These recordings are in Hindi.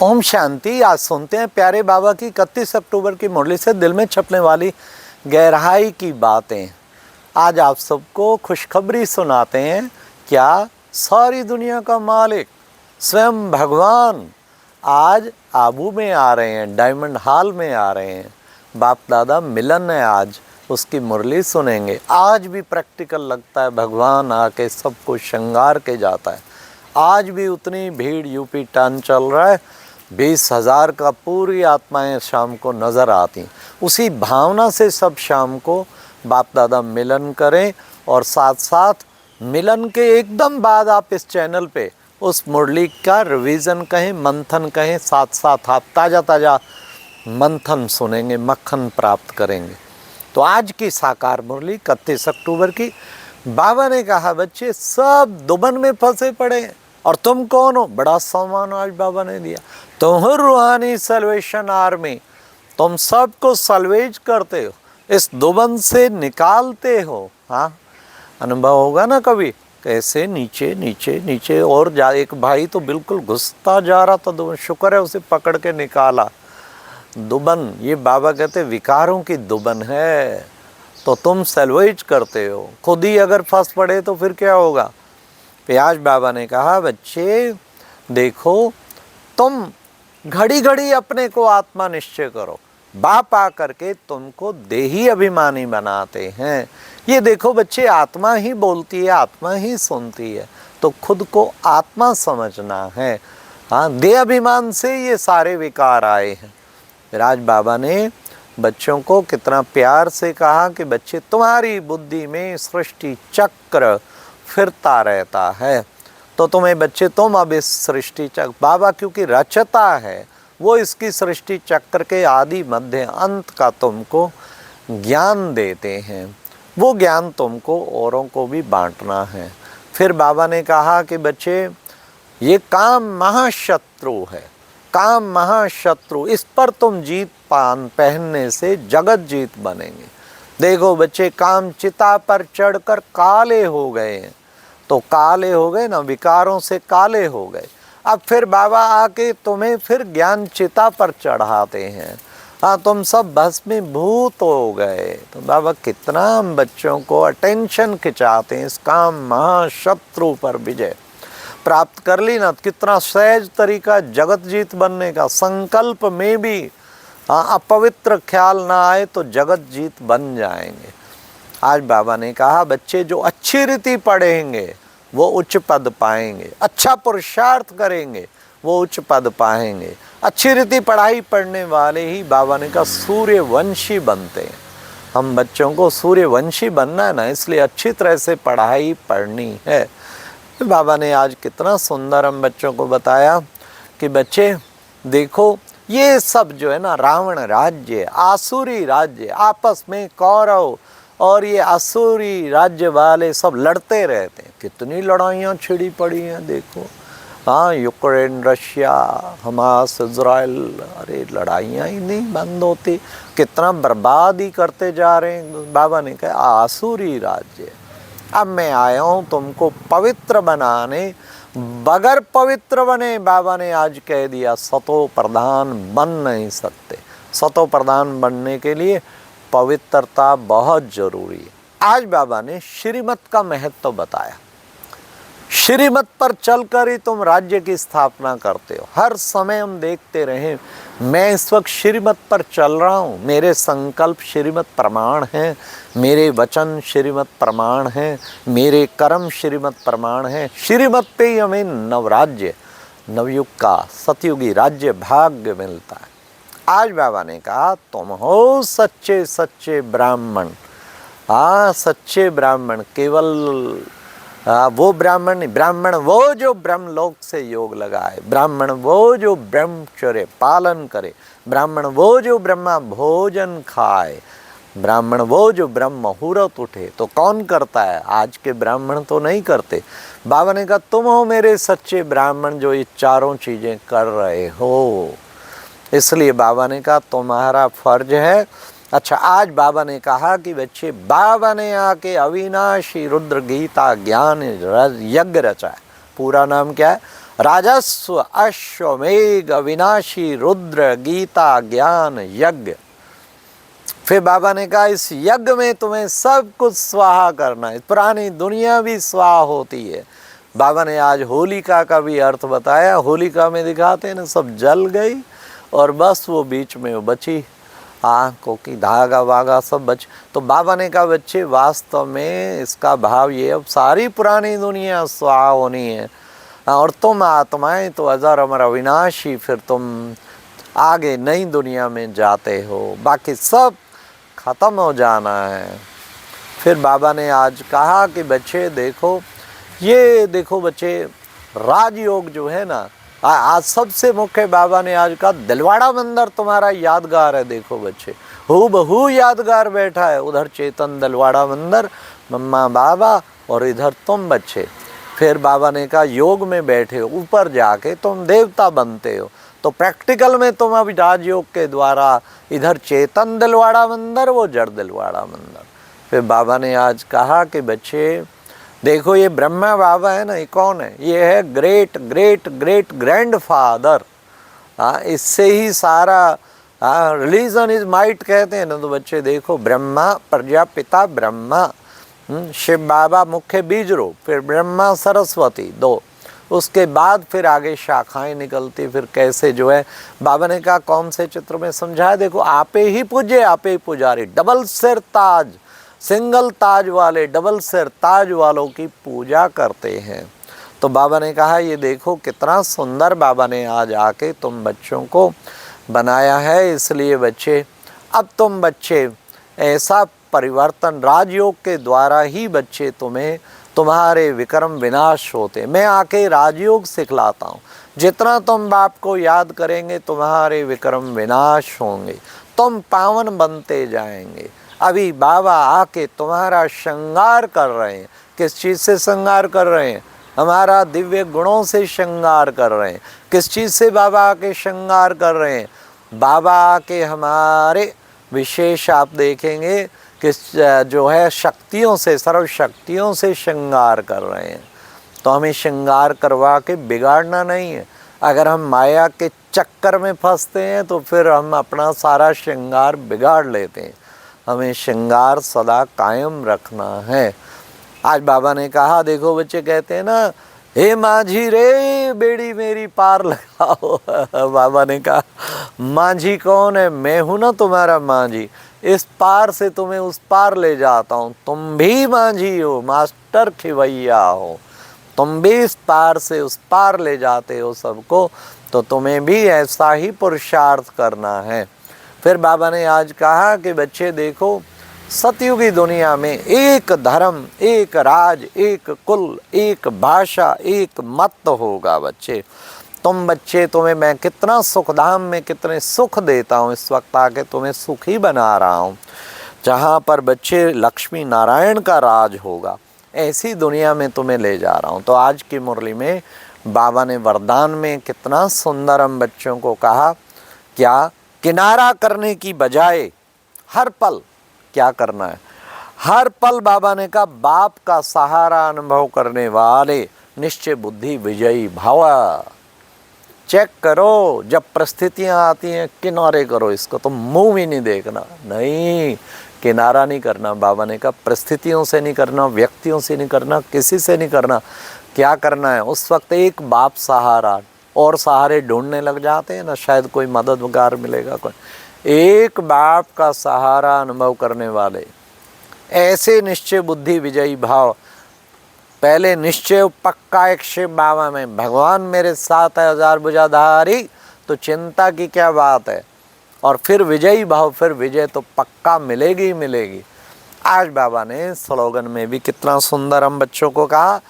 ओम शांति। आज सुनते हैं प्यारे बाबा की 31 अक्टूबर की मुरली से दिल में छपने वाली गहराई की बातें। आज आप सबको खुशखबरी सुनाते हैं। क्या सारी दुनिया का मालिक स्वयं भगवान आज आबू में आ रहे हैं, डायमंड हॉल में आ रहे हैं। बाप दादा मिलन है, आज उसकी मुरली सुनेंगे। आज भी प्रैक्टिकल लगता है, भगवान आके सबको श्रृंगार के जाता है। आज भी उतनी भीड़ यूपी टर्न चल रहा है, 20,000 का पूरी आत्माएं शाम को नज़र आती। उसी भावना से सब शाम को बाप दादा मिलन करें, और साथ साथ मिलन के एकदम बाद आप इस चैनल पे उस मुरली का रिवीजन कहें, मंथन कहें, साथ साथ आप ताज़ा ताज़ा मंथन सुनेंगे, मक्खन प्राप्त करेंगे। तो आज की साकार मुरली 31 अक्टूबर की, बाबा ने कहा बच्चे सब दुबन में फंसे पड़े हैं और तुम कौन हो। बड़ा सम्मान आज बाबा ने दिया। तुम हो रूहानी सल्वेशन आर्मी, तुम सबको सल्वेज करते हो, इस दुबन से निकालते हो। हाँ, अनुभव होगा ना कभी, कैसे नीचे नीचे नीचे और जा। एक भाई तो बिल्कुल घुसता जा रहा था दुबन, शुक्र है उसे पकड़ के निकाला। दुबन, ये बाबा कहते विकारों की दुबन है, तो तुम सल्वेज करते हो। खुद ही अगर फंस पड़े तो फिर क्या होगा। आज बाबा ने कहा बच्चे देखो, तुम घड़ी घड़ी अपने को आत्मा निश्चय करो। बाप आकर के तुमको देही अभिमानी बनाते हैं। ये देखो बच्चे, आत्मा ही बोलती है, आत्मा ही सुनती है, तो खुद को आत्मा समझना है। हाँ, देह अभिमान से ये सारे विकार आए हैं। फिर आज बाबा ने बच्चों को कितना प्यार से कहा कि बच्चे तुम्हारी बुद्धि में सृष्टि चक्र फिरता रहता है, तो तुम्हें बच्चे तुम अब इस सृष्टि चक्र, बाबा क्योंकि रचता है, वो इसकी सृष्टि चक्र के आदि मध्य अंत का तुमको ज्ञान देते हैं। वो ज्ञान तुमको औरों को भी बांटना है। फिर बाबा ने कहा कि बच्चे ये काम महाशत्रु है, काम महाशत्रु, इस पर तुम जीत पान पहनने से जगत जीत बनेंगे। देखो बच्चे, काम चिता पर चढ़कर काले हो गए हैं, तो काले हो गए ना, विकारों से काले हो गए। अब फिर बाबा आके तुम्हें फिर ज्ञान चिता पर चढ़ाते हैं। हाँ, तुम सब भस्मीभूत हो गए। तो बाबा कितना हम बच्चों को अटेंशन खिंचाते हैं, इस काम महाशत्रु पर विजय प्राप्त कर ली ना, कितना सहज तरीका जगत जीत बनने का। संकल्प में भी अपवित्र ख्याल ना आए तो जगत जीत बन जाएंगे। आज बाबा ने कहा बच्चे जो अच्छी रीति पढ़ेंगे वो उच्च पद पाएंगे, अच्छा पुरुषार्थ करेंगे वो उच्च पद पाएंगे। अच्छी रीति पढ़ाई पढ़ने वाले ही बाबा ने कहा सूर्यवंशी बनते हैं। हम बच्चों को सूर्यवंशी बनना है ना, इसलिए अच्छी तरह से पढ़ाई पढ़नी है। बाबा ने आज कितना सुंदर हम बच्चों को बताया कि बच्चे देखो, ये सब जो है ना, रावण राज्य, आसुरी राज्य, आपस में कौरव और ये असुरी राज्य वाले सब लड़ते रहते हैं। कितनी लड़ाइयाँ छिड़ी पड़ी हैं देखो। हाँ, यूक्रेन, रशिया, हमास, इजराइल, अरे लड़ाइयाँ ही नहीं बंद होती, कितना बर्बाद ही करते जा रहे हैं। बाबा ने कहा आसुरी राज्य, अब मैं आया हूँ तुमको पवित्र बनाने। बगैर पवित्र बने, बाबा ने आज कह दिया, सतो प्रधान बन नहीं सकते। सतो प्रधान बनने के लिए पवित्रता बहुत जरूरी है। आज बाबा ने श्रीमत का महत्व बताया। श्रीमत पर चलकर ही तुम राज्य की स्थापना करते हो। हर समय हम देखते रहे, मैं इस वक्त श्रीमत पर चल रहा हूँ, मेरे संकल्प श्रीमत प्रमाण हैं, मेरे वचन श्रीमत प्रमाण हैं, मेरे कर्म श्रीमत प्रमाण हैं। श्रीमत पे ही हमें नवराज्य, नवयुग का सतयुगी राज्य भाग्य मिलता है। आज बाबा ने कहा तुम हो सच्चे सच्चे ब्राह्मण। हाँ, सच्चे ब्राह्मण, केवल वो ब्राह्मण नहीं, ब्राह्मण वो जो ब्रह्मलोक से योग लगाए, ब्राह्मण वो जो ब्रह्मचर्य पालन करे, ब्राह्मण वो जो ब्रह्मा भोजन खाए, ब्राह्मण वो जो ब्रह्म मुहूर्त उठे। तो कौन करता है? आज के ब्राह्मण तो नहीं करते। बाबा ने कहा तुम हो मेरे सच्चे ब्राह्मण जो ये चारों चीज़ें कर रहे हो। इसलिए बाबा ने कहा तुम्हारा फर्ज है। अच्छा, आज बाबा ने कहा कि बच्चे, बाबा ने आके अविनाशी रुद्र गीता ज्ञान यज्ञ रचा है। पूरा नाम क्या है? राजस्व अश्वमेघ अविनाशी रुद्र गीता ज्ञान यज्ञ। फिर बाबा ने कहा इस यज्ञ में तुम्हें सब कुछ स्वाहा करना है, पुरानी दुनिया भी स्वाहा होती है। बाबा ने आज होलिका का भी अर्थ बताया। होलिका में दिखाते हैं ना, सब जल गई और बस वो बीच में वो बची, आँखों की धागा वागा सब बच। तो बाबा ने कहा बच्चे वास्तव में इसका भाव ये, अब सारी पुरानी दुनिया स्वाहा होनी है और तुम आत्माएं तो अजर अमर अविनाशी, फिर तुम आगे नई दुनिया में जाते हो, बाकी सब ख़त्म हो जाना है। फिर बाबा ने आज कहा कि बच्चे देखो, ये देखो बच्चे, राजयोग जो है ना, आज सबसे मुख्य बाबा ने आज कहा दिलवाड़ा मंदिर तुम्हारा यादगार है। देखो बच्चे, हूबहू यादगार बैठा है, उधर चेतन दिलवाड़ा मंदिर, मम्मा बाबा और इधर तुम बच्चे। फिर बाबा ने कहा योग में बैठे हो, ऊपर जाके तुम देवता बनते हो, तो प्रैक्टिकल में तुम अभी राजयोग के द्वारा इधर चेतन दिलवाड़ा मंदिर, वो जड़ दिलवाड़ा मंदिर। फिर बाबा ने आज कहा कि बच्चे देखो ये ब्रह्मा बाबा है ना, ये कौन है? ये है ग्रेट ग्रेट ग्रेट ग्रैंडफादर। इससे ही सारा रिलीजन इज माइट कहते हैं ना। तो बच्चे देखो, ब्रह्मा प्रजापिता ब्रह्मा, शिव बाबा मुख्य बीज रूप, फिर ब्रह्मा सरस्वती दो, उसके बाद फिर आगे शाखाएं निकलती। फिर कैसे जो है बाबा ने कहा कौन से चित्र में समझाया, देखो आपे ही पूजे आपे ही पुजारी, डबल सिर ताज, सिंगल ताज वाले डबल सिर ताज वालों की पूजा करते हैं। तो बाबा ने कहा ये देखो कितना सुंदर बाबा ने आज आके तुम बच्चों को बनाया है। इसलिए बच्चे, अब तुम बच्चे ऐसा परिवर्तन राजयोग के द्वारा ही बच्चे तुम्हें, तुम्हारे विक्रम विनाश होते। मैं आके राजयोग सिखलाता हूँ, जितना तुम बाप को याद करेंगे तुम्हारे विक्रम विनाश होंगे, तुम पावन बनते जाएंगे। अभी बाबा आके तुम्हारा श्रृंगार कर रहे हैं। किस चीज़ से श्रृंगार कर रहे हैं? हमारा दिव्य गुणों से श्रृंगार कर रहे हैं। किस चीज़ से बाबा आके श्रृंगार कर रहे हैं? बाबा आके हमारे विशेष आप देखेंगे कि जो है शक्तियों से, सर्व शक्तियों से श्रृंगार कर रहे हैं। तो हमें श्रृंगार करवा के बिगाड़ना नहीं है। अगर हम माया के चक्कर में फंसते हैं तो फिर हम अपना सारा श्रृंगार बिगाड़ लेते हैं। हमें श्रृंगार सदा कायम रखना है। आज बाबा ने कहा, देखो बच्चे कहते हैं ना, हे माझी रे बेड़ी मेरी पार लगाओ। बाबा ने कहा माझी कौन है? मैं हूँ ना तुम्हारा माझी, इस पार से तुम्हें उस पार ले जाता हूँ। तुम भी माझी हो, मास्टर खिवैया हो, तुम भी इस पार से उस पार ले जाते हो सबको, तो तुम्हें भी ऐसा ही पुरुषार्थ करना है। फिर बाबा ने आज कहा कि बच्चे देखो, सतयुगी दुनिया में एक धर्म, एक राज, एक कुल, एक भाषा, एक मत होगा। बच्चे तुम बच्चे, तुम्हें मैं कितना सुखधाम में कितने सुख देता हूँ, इस वक्त आके तुम्हें सुखी बना रहा हूँ, जहाँ पर बच्चे लक्ष्मी नारायण का राज होगा, ऐसी दुनिया में तुम्हें ले जा रहा हूँ। तो आज की मुरली में बाबा ने वरदान में कितना सुंदर हम बच्चों को कहा, क्या किनारा करने की बजाय हर पल क्या करना है? हर पल बाबा ने कहा बाप का सहारा अनुभव करने वाले निश्चय बुद्धि विजयी भावा। चेक करो, जब परिस्थितियां आती हैं किनारे करो इसको, तो मुंह भी नहीं देखना, नहीं किनारा नहीं करना। बाबा ने कहा परिस्थितियों से नहीं करना, व्यक्तियों से नहीं करना, किसी से नहीं करना। क्या करना है? उस वक्त एक बाप सहारा, और सहारे ढूंढने लग जाते हैं ना, शायद कोई मददगार मिलेगा कोई। एक बाप का सहारा अनुभव करने वाले ऐसे निश्चय बुद्धि विजयी भाव। पहले निश्चय पक्का एक शिव बाबा में, भगवान मेरे साथ है हजार भुजाधारी, तो चिंता की क्या बात है। और फिर विजयी भाव, फिर विजय तो पक्का मिलेगी ही मिलेगी। आज बाबा ने स्लोगन में भी कितना सुंदर हम बच्चों को कहा,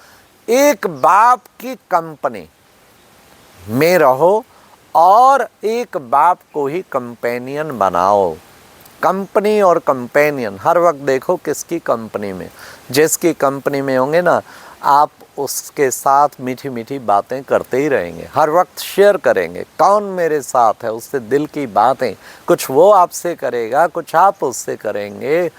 एक बाप की कंपनी में रहो और एक बाप को ही कंपेनियन बनाओ। कंपनी और कंपेनियन हर वक्त देखो किसकी कंपनी में, जिसकी कंपनी में होंगे ना आप, उसके साथ मीठी मीठी बातें करते ही रहेंगे, हर वक्त शेयर करेंगे। कौन मेरे साथ है, उससे दिल की बातें, कुछ वो आपसे करेगा, कुछ आप उससे करेंगे।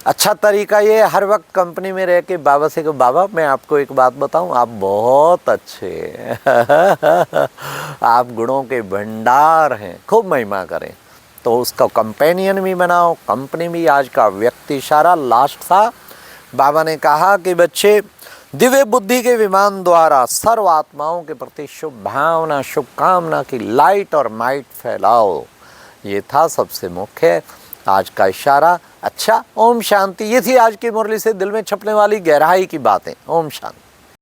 अच्छा तरीका ये हर वक्त कंपनी में रह के बाबा से कहो, बाबा मैं आपको एक बात बताऊं, आप बहुत अच्छे हैं आप गुणों के भंडार हैं, खूब महिमा करें। तो उसका कंपेनियन भी बनाओ, कंपनी भी। आज का व्यक्ति इशारा लास्ट था। बाबा ने कहा कि बच्चे, दिव्य बुद्धि के विमान द्वारा सर्व आत्माओं के प्रति शुभ भावना, शुभकामना की लाइट और माइट फैलाओ। ये था सबसे मुख्य आज का इशारा। अच्छा, ओम शांति। ये थी आज की मुरली से दिल में छपने वाली गहराई की बातें। ओम शांति।